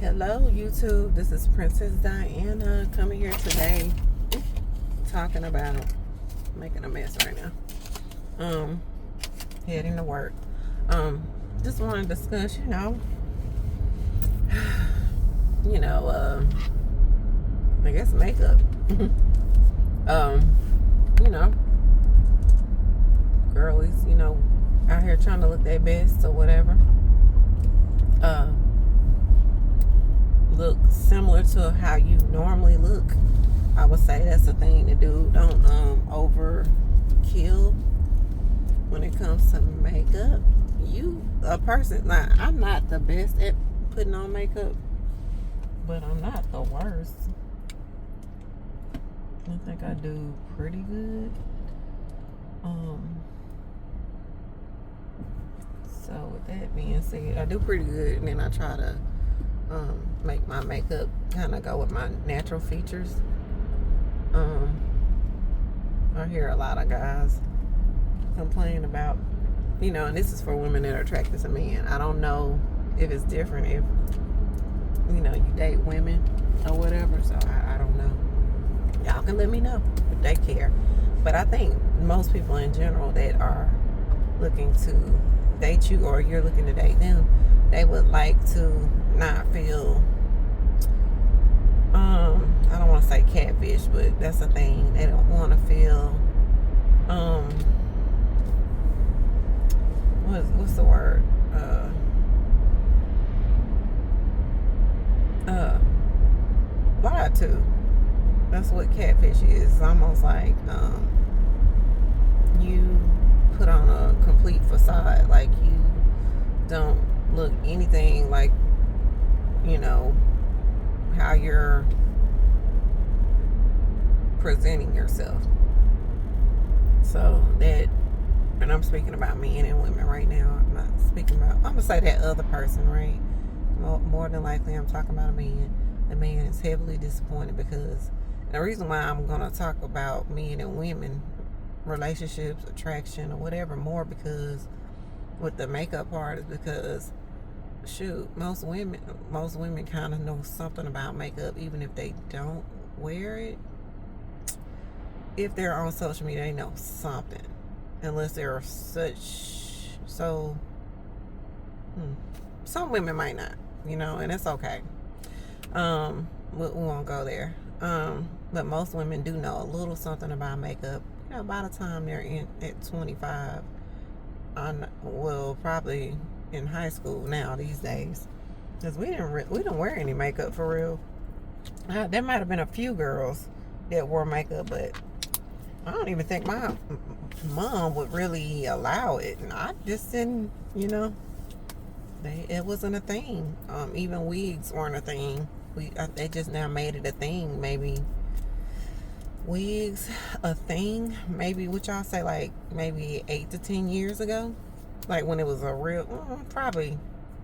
Hello, YouTube. This is Princess Diana coming here today, talking about making a mess right now. Heading to work. Just want to discuss, I guess makeup. um, you know, girlies, out here trying to look their best or whatever. Look similar to how you normally look. I would say that's a thing to do. Don't overkill when it comes to makeup. I'm not the best at putting on makeup, but I'm not the worst. I think I do pretty good. So with that being said, I do pretty good, and then I try to make my makeup kind of go with my natural features. I hear a lot of guys complain about, and this is for women that are attracted to men. I don't know if it's different if, you date women or whatever, so I don't know. Y'all can let me know if they care. But I think most people in general that are looking to date you or you're looking to date them, they would like to not feel, I don't want to say catfish, but that's a thing. They don't want to feel, what's the word? Lied to. That's what catfish is. It's almost like, you put on a complete facade, like you don't look anything like, how you're presenting yourself. So that, and I'm speaking about men and women right now. I'm not speaking about, I'm gonna say that other person, right? More than likely I'm talking about a man. The man is heavily disappointed because the reason why I'm gonna talk about men and women relationships, attraction, or whatever more, because with the makeup part, is because most women kind of know something about makeup, even if they don't wear it. If they're on social media, they know something, unless they're so some women might not, and it's okay. We won't go there. But most women do know a little something about makeup. By the time they're at 25, probably in high school now these days, because we didn't wear any makeup for real. There might have been a few girls that wore makeup, but I don't even think my mom would really allow it, and I just didn't. It wasn't a thing. Even wigs weren't a thing. They just now made it a thing. Maybe wigs a thing, maybe what y'all say, like maybe 8 to 10 years ago, like when it was a real, probably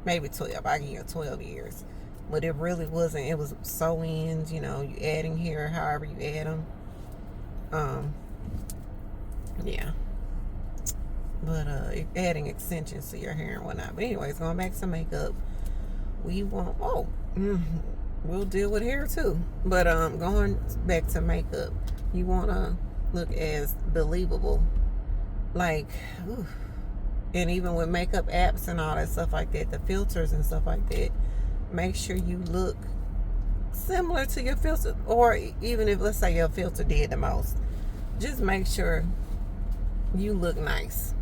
maybe 12. I give you 12 years, but it really wasn't. It was sew-ins, you adding hair however you add them. Yeah, but adding extensions to your hair and whatnot. But anyways, going back to makeup, we'll deal with hair too, but going back to makeup, you want to look as believable, like, and even with makeup apps and all that stuff like that, the filters and stuff like that, make sure you look similar to your filter. Or even if, let's say, your filter did the most, just make sure you look nice.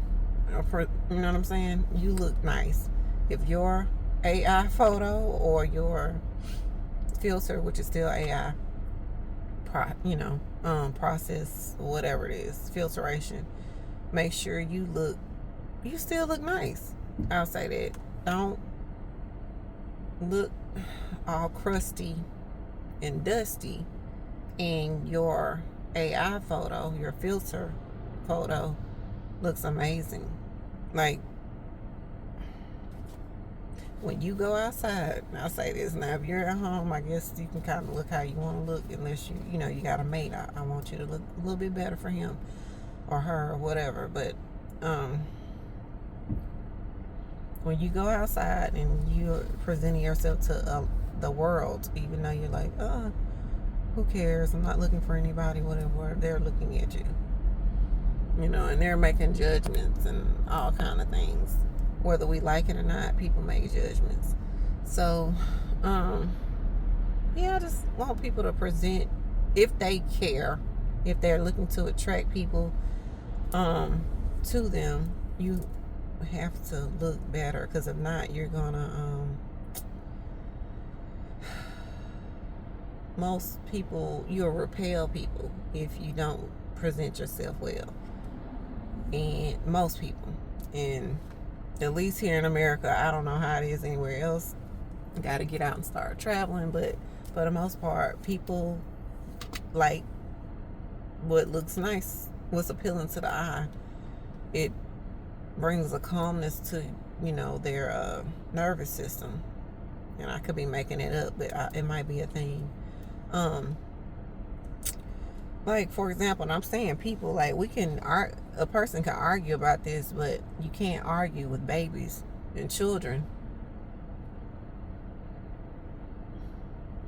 You know what I'm saying? You look nice. If your AI photo or your filter, which is still AI, process, whatever it is, filtration, make sure you still look nice. I'll say that. Don't look all crusty and dusty, and your AI photo, your filter photo, looks amazing. Like, when you go outside, I'll say this now, if you're at home, I guess you can kind of look how you want to look, unless you got a mate. I want you to look a little bit better for him or her or whatever. But when you go outside and you're presenting yourself to the world, even though you're like, who cares? I'm not looking for anybody, whatever. They're looking at you, and they're making judgments and all kind of things. Whether we like it or not, people make judgments. So, I just want people to present, if they care, if they're looking to attract people to them, you have to look better, because if not, you're gonna most people, you'll repel people if you don't present yourself well. And most people, and at least here in America, I don't know how it is anywhere else. Got to get out and start traveling, but for the most part, people like what looks nice, what's appealing to the eye. It brings a calmness to their nervous system. And I could be making it up, but it might be a thing. Like, for example, and I'm saying people, like, a person can argue about this, but you can't argue with babies and children.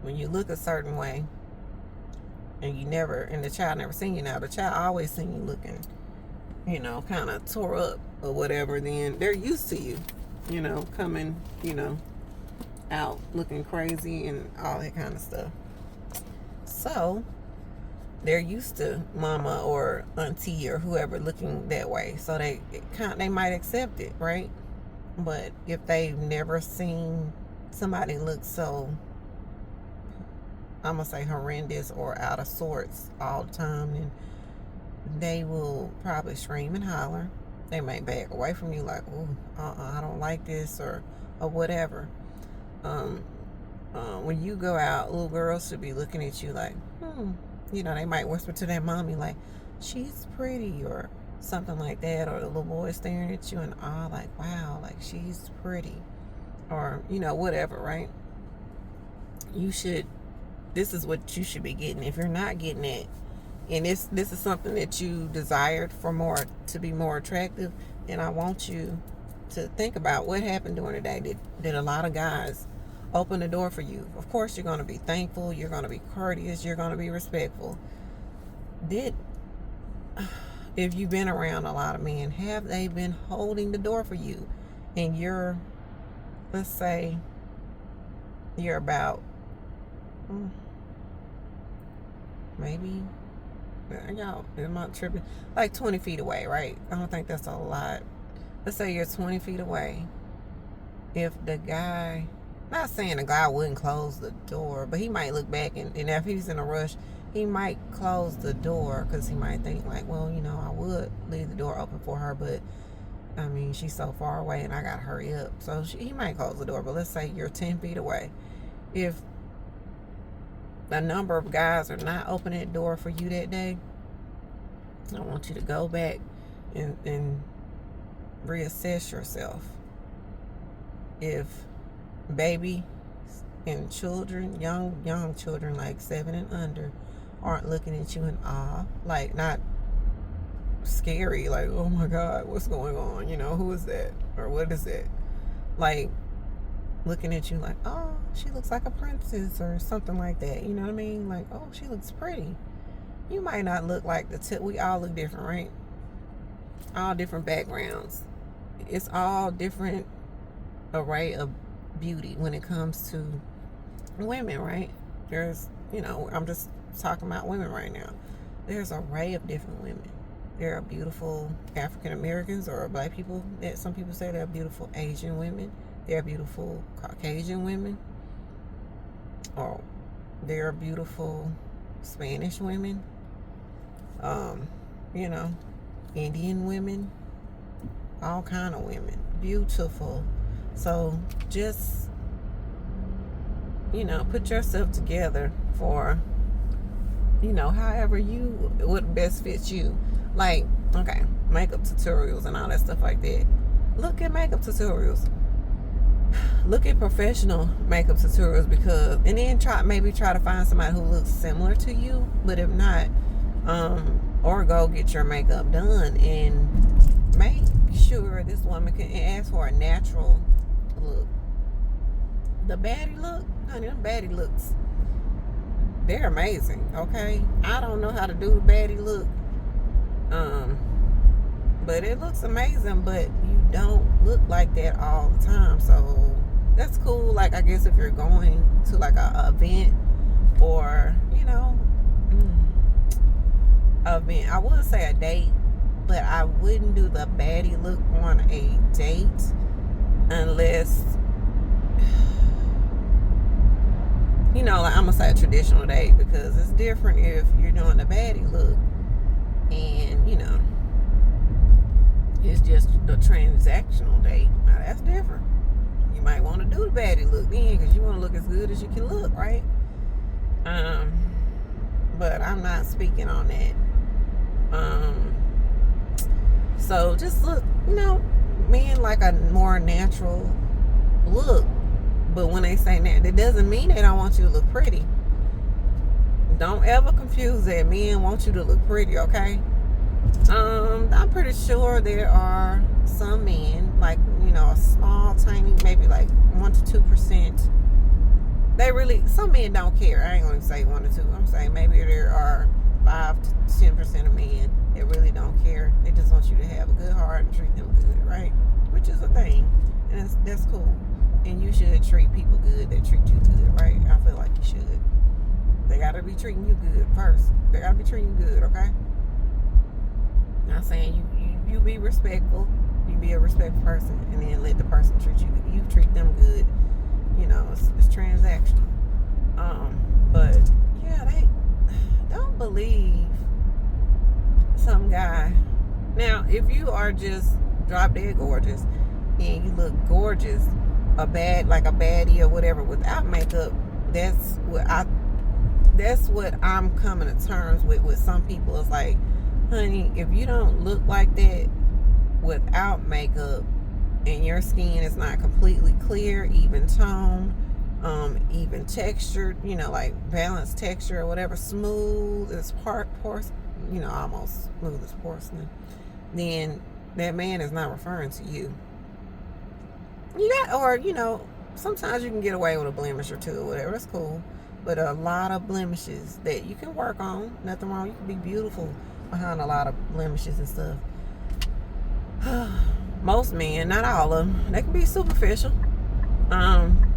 When you look a certain way, and the child never seen you, now the child always seen you looking, kind of tore up or whatever, then they're used to you, coming, out looking crazy and all that kind of stuff. So they're used to mama or auntie or whoever looking that way, so they might accept it, right? But if they've never seen somebody look so, I'm gonna say, horrendous or out of sorts all the time, then they will probably scream and holler. They might back away from you like, I don't like this, or whatever. When you go out, little girls should be looking at you like, they might whisper to their mommy like, she's pretty, or something like that. Or the little boy staring at you in awe like, wow, like, she's pretty, or whatever, right? This is what you should be getting. If you're not getting it, and this is something that you desired to be more attractive, then I want you to think about what happened during the day. Did a lot of guys open the door for you? Of course, you're going to be thankful, you're going to be courteous, you're going to be respectful. If you've been around a lot of men, have they been holding the door for you? And let's say you're about maybe, y'all, am I tripping? Like 20 feet away, right? I don't think that's a lot. Let's say you're 20 feet away. If the guy, not saying the guy wouldn't close the door, but he might look back, and if he's in a rush, he might close the door, because he might think like, well, I would leave the door open for her, but I mean, she's so far away and I gotta hurry up. So he might close the door. But let's say you're 10 feet away. If a number of guys are not opening the door for you that day, I want you to go back and reassess yourself. If baby and children, young children like 7 and under, aren't looking at you in awe, like not scary, like, oh my God, what's going on? Who is that? Or what is that? Like, looking at you like, oh, she looks like a princess or something like that. You know what I mean? Like, oh, she looks pretty. You might not look like we all look different, right? All different backgrounds. It's all different array of beauty when it comes to women, right? There's, I'm just talking about women right now. There's an array of different women. There are beautiful African Americans or black people, that some people say. There are beautiful Asian women. There are beautiful Caucasian women. Or there are beautiful Spanish women. Indian women. All kind of women. Beautiful. So just, put yourself together for, however what best fits you. Like, okay, makeup tutorials and all that stuff like that. Look at makeup tutorials. Look at professional makeup tutorials, and then try to find somebody who looks similar to you. But if not, or go get your makeup done and make sure this woman can ask for a natural look. The baddie look, honey, them baddie looks, they're amazing, okay? I don't know how to do the baddie look, but it looks amazing, but you don't look like that all the time, so that's cool. Like, I guess if you're going to like a event or, you know, event, I would say a date, but I wouldn't do the baddie look on a date unless, you know, like, I'm gonna say a traditional date, because it's different if you're doing the baddie look and, you know, it's just a transactional date. Now that's different. You might want to do the baddie look then, because you want to look as good as you can look, right? But I'm not speaking on that. So just look, you know, men like a more natural look. But when they say that, that doesn't mean they don't want you to look pretty. Don't ever confuse that. Men want you to look pretty, okay? I'm pretty sure there are some men, like, you know, a small, tiny, maybe like 1 to 2%. They really, some men don't care. I ain't gonna say 1 to 2. I'm saying maybe there are 5 to 10% of men that really don't care. They just want you to have a good heart and treat them good, right? Which is a thing, and that's cool. And you should treat people good that treat you good, right? I feel like you should. They gotta be treating you good first. They gotta be treating you good, okay? Not saying you be respectful, you be a respectful person, and then let the person treat you good. You treat them good. You know, it's transactional. But yeah, they don't believe some guy. Now, if you are just drop dead gorgeous and you look gorgeous, a baddie or whatever without makeup, that's what I'm coming to terms with some people. It's like, honey, if you don't look like that without makeup and your skin is not completely clear, even tone, even textured, you know, like balanced texture or whatever, smooth as porcelain, you know, almost smooth as porcelain, then that man is not referring to you. Or, you know, sometimes you can get away with a blemish or two or whatever, that's cool. But a lot of blemishes that you can work on, nothing wrong. You can be beautiful behind a lot of blemishes and stuff. Most men, not all of them, they can be superficial.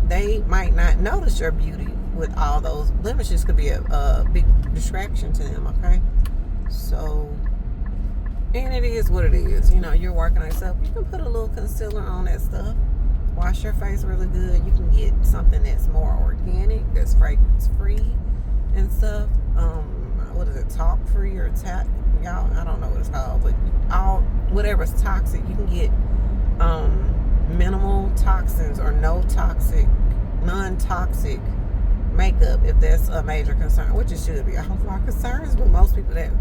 They might not notice your beauty with all those blemishes. Could be a big distraction to them, okay? So, and it is what it is. You know, you're working on yourself. You can put a little concealer on that stuff. Wash your face really good. You can get something that's more organic, that's fragrance free and stuff. What is it, talc free or y'all, I don't know what it's called, but whatever's toxic, you can get minimal toxins or non-toxic makeup if that's a major concern, which it should be. I have a lot of concerns with most people that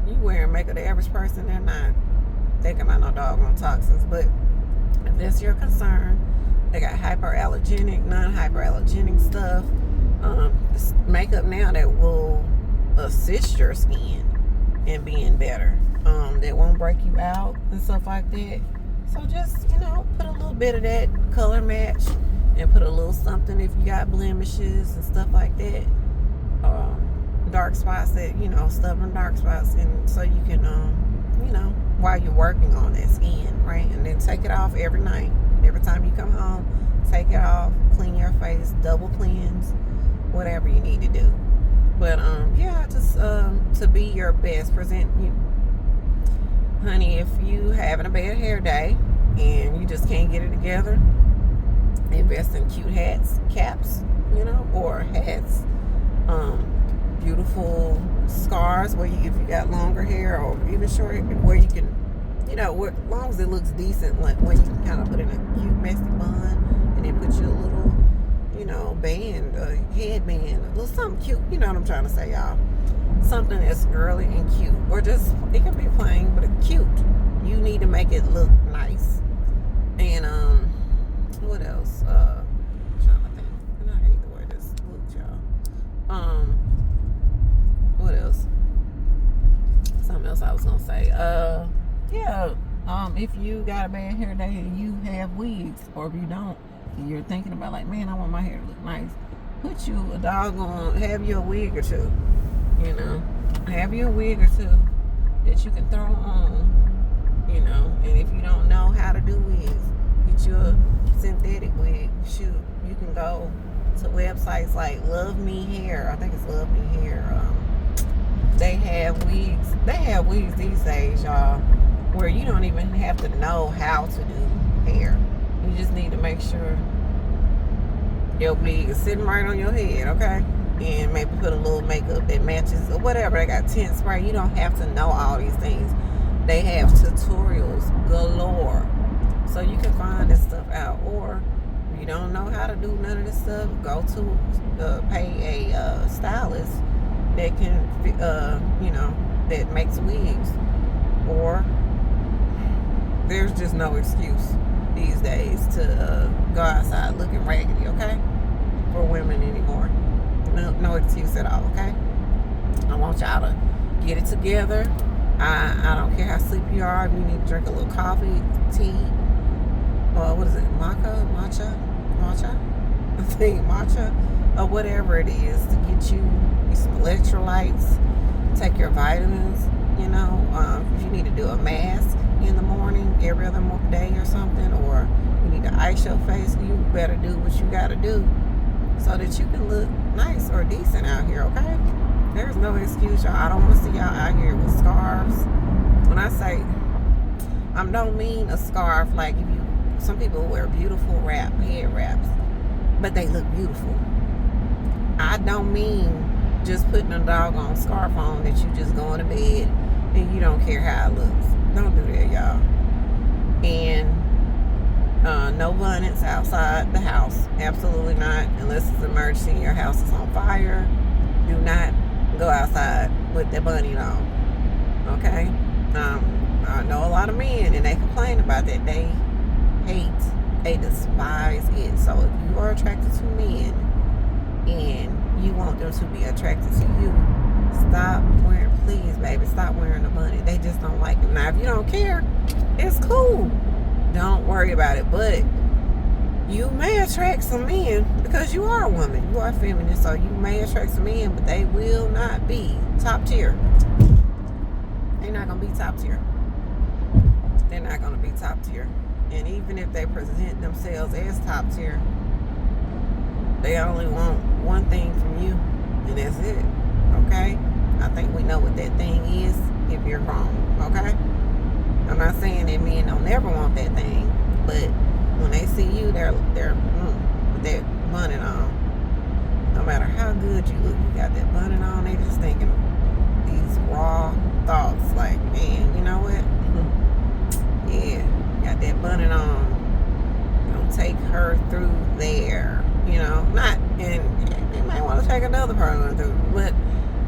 you wearing makeup. The average person, they're not thinking about no doggone toxins, but if that's your concern, they got hyperallergenic, non-hyperallergenic stuff, makeup now that will assist your skin in being better, that won't break you out and stuff like that. So just, you know, put a little bit of that color match and put a little something if you got blemishes and stuff like that, dark spots, that, you know, stubborn dark spots, and so you can, you know, while you're working on that skin, right? And then take it off every night. Every time you come home, take it off, clean your face, double cleanse, whatever you need to do. But yeah, just to be your best, present you, honey. If you having a bad hair day and you just can't get it together, invest in cute hats, caps, you know, or hats, beautiful scarves where if you got longer hair or even short, where you can, you know, as long as it looks decent, like when you can kind of put in a cute messy bun and then put your little, you know, band, a headband, a little something cute, you know what I'm trying to say, y'all. Something that's girly and cute, or just, it can be plain, but cute. You need to make it look nice. And what else? I'm trying to think, and I hate the way this looks, y'all. What else? Something else I was gonna say. Yeah. if you got a bad hair day and you have wigs, or if you don't, and you're thinking about like, man, I want my hair to look nice, put you a doggone, have you a wig or two, you know, have you a wig or two that you can throw on, you know. And if you don't know how to do wigs, get you a synthetic wig. Shoot, you can go to websites like Love Me Hair. I think it's Love Me Hair. They have wigs. They have wigs these days, y'all, where you don't even have to know how to do hair. You just need to make sure your wig is sitting right on your head, okay? And maybe put a little makeup that matches or whatever. They got tint spray. You don't have to know all these things. They have tutorials galore, so you can find this stuff out. Or if you don't know how to do none of this stuff, go to pay a stylist that can, you know, that makes wigs. Or there's just no excuse these days to go outside looking raggedy, okay? For women anymore. No excuse at all, okay? I want y'all to get it together. I don't care how sleepy you are. If you need to drink a little coffee, tea, what is it? Matcha? I think matcha, or whatever it is, to get you some electrolytes. Take your vitamins, you know. If you need to do a mask in the morning every other day or something, or you need to ice your face, you better do what you gotta do so that you can look nice or decent out here, okay? There's no excuse, y'all. I don't want to see y'all out here with scarves. When I say, I don't mean a scarf like if you, some people wear beautiful head wraps, but they look beautiful. I don't mean just putting a doggone scarf on that you just going to bed and you don't care how it looks. Don't do that, y'all. And no bonnets outside the house. Absolutely not. Unless it's an emergency and your house is on fire. Do not go outside with the bunny on. Okay? I know a lot of men, and they complain about that. They despise it. So if you are attracted to men and you want them to be attracted to you, stop wearing, please, baby, stop wearing the bunny. They just don't like it. Now, if you don't care, it's cool. Don't worry about it. But you may attract some men because you are a woman. You are feminine, so you may attract some men, but they will not be top tier. They're not going to be top tier. They're not going to be top tier. And even if they present themselves as top tier, they only want one thing from you, and that's it. Okay? I think we know what that thing is if you're grown. Okay? I'm not saying that men don't never want that thing, but when they see you, they're with that bonnet on. No matter how good you look, you got that bonnet on, they just thinking these raw thoughts like, man, you know what? Yeah, got that bonnet on. Gonna take her through there. You know, not, and you might want to take another person through, but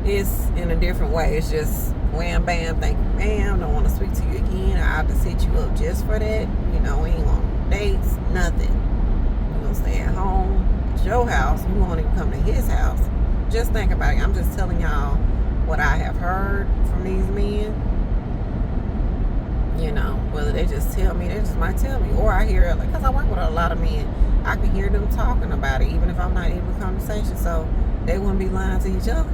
it's in a different way. It's just wham, bam, thank you, bam. Don't want to speak to you again. I'll just hit you up just for that. You know, we ain't on dates, nothing. You're gonna stay at home. It's your house. You won't even come to his house. Just think about it. I'm just telling y'all what I have heard from these men. You know, whether they just tell me, they just might tell me, or I hear it, because I work with a lot of men. I can hear them talking about it, even if I'm not in the conversation, so they wouldn't be lying to each other.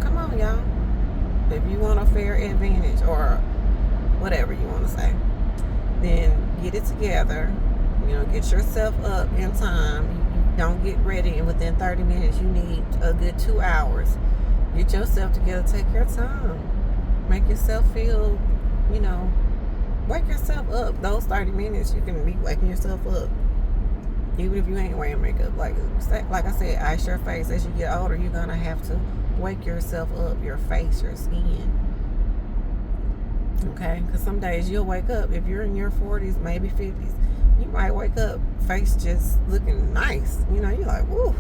Come on, y'all. If you want a fair advantage, or whatever you want to say, then get it together. You know, get yourself up in time. You don't get ready, and within 30 minutes, you need a good 2 hours. Get yourself together, take your time. Make yourself feel, you know, wake yourself up. Those 30 minutes, you can be waking yourself up. Even if you ain't wearing makeup. Like I said, ice your face. As you get older, you're going to have to wake yourself up. Your face, your skin. Okay? Because some days you'll wake up. If you're in your 40s, maybe 50s, you might wake up, face just looking nice. You know, you're like, woo,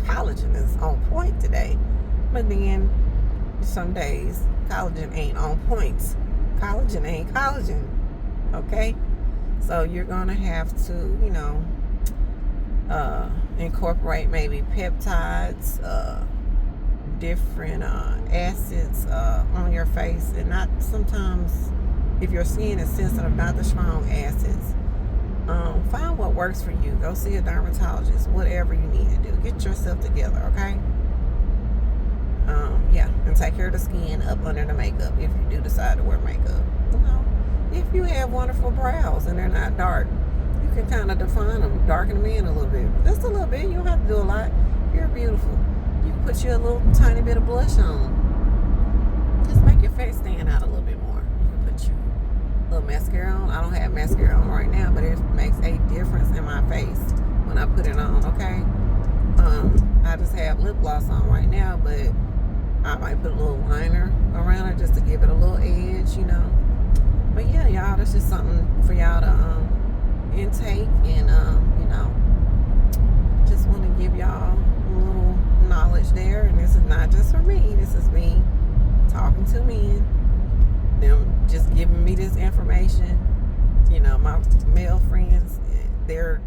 collagen is on point today. But then, some days, collagen ain't on point. Collagen ain't collagen. Okay? So you're going to have to, you know, incorporate maybe peptides, different acids on your face, and not sometimes if your skin is sensitive, not the strong acids, find what works for you. Go see a dermatologist, whatever you need to do. Get yourself together, okay? Yeah, and take care of the skin up under the makeup if you do decide to wear makeup. You know, if you have wonderful brows and they're not dark, you can kind of define them, darken them in a little bit. Just a little bit. You don't have to do a lot. You're beautiful. You can put you a little tiny bit of blush on. Just make your face stand out a little bit more. You can put you a little mascara on. I don't have mascara on right now, but it makes a difference in my face when I put it on, okay? I just have lip gloss on right now, but I might put a little liner around it just to give it a little edge, you know. But yeah, y'all, that's just something for y'all to intake, and you know, just want to give y'all a little knowledge there. And this is not just for me, this is me talking to men, them just giving me this information. You know, my male friends, they're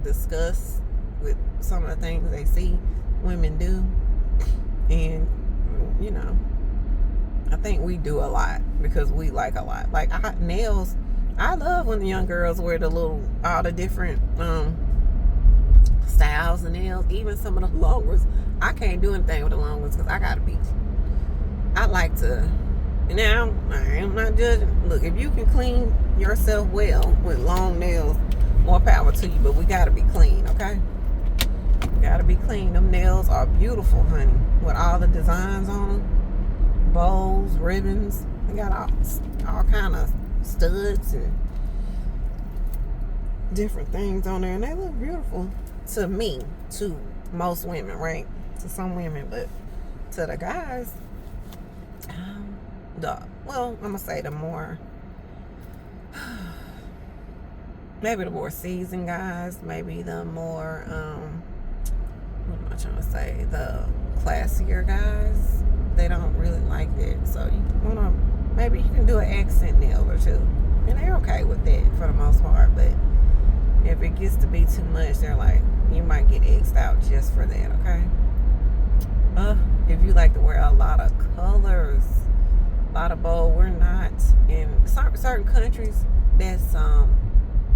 disgust with some of the things they see women do, and you know, I think we do a lot because we like a lot. Like nails, I love when the young girls wear all the different styles of nails, even some of the long ones. I can't do anything with the long ones because I like to. Now, I am not judging. Look, if you can clean yourself well with long nails, more power to you, but we gotta be clean, okay? Gotta be clean. Them nails are beautiful, honey, with all the designs on them, bows, ribbons. They got all kind of studs and different things on there, and they look beautiful to me, to most women, right? To some women, but to the guys, well, I'm gonna say the more, maybe the more seasoned guys, maybe the more what am I trying to say? The classier guys, they don't really like it. So you wanna, maybe you can do an accent nail or two, and they're okay with that for the most part. But if it gets to be too much, they're like, you might get X'd out just for that, okay? If you like to wear a lot of colors, a lot of bold, we're not in certain countries. That's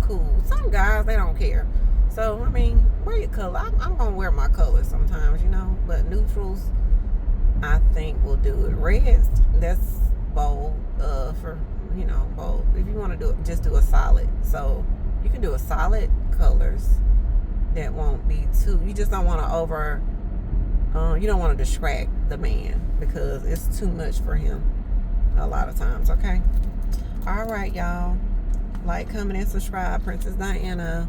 cool. Some guys, they don't care. So, I mean, wear your color. I'm going to wear my colors sometimes, you know. But neutrals, I think, will do it. Reds, that's bold for, you know, bold. If you want to do it, just do a solid. So, you can do a solid colors that won't be too, you just don't want to you don't want to distract the man because it's too much for him a lot of times, okay? All right, y'all. Like, comment, and subscribe. Princess Diana.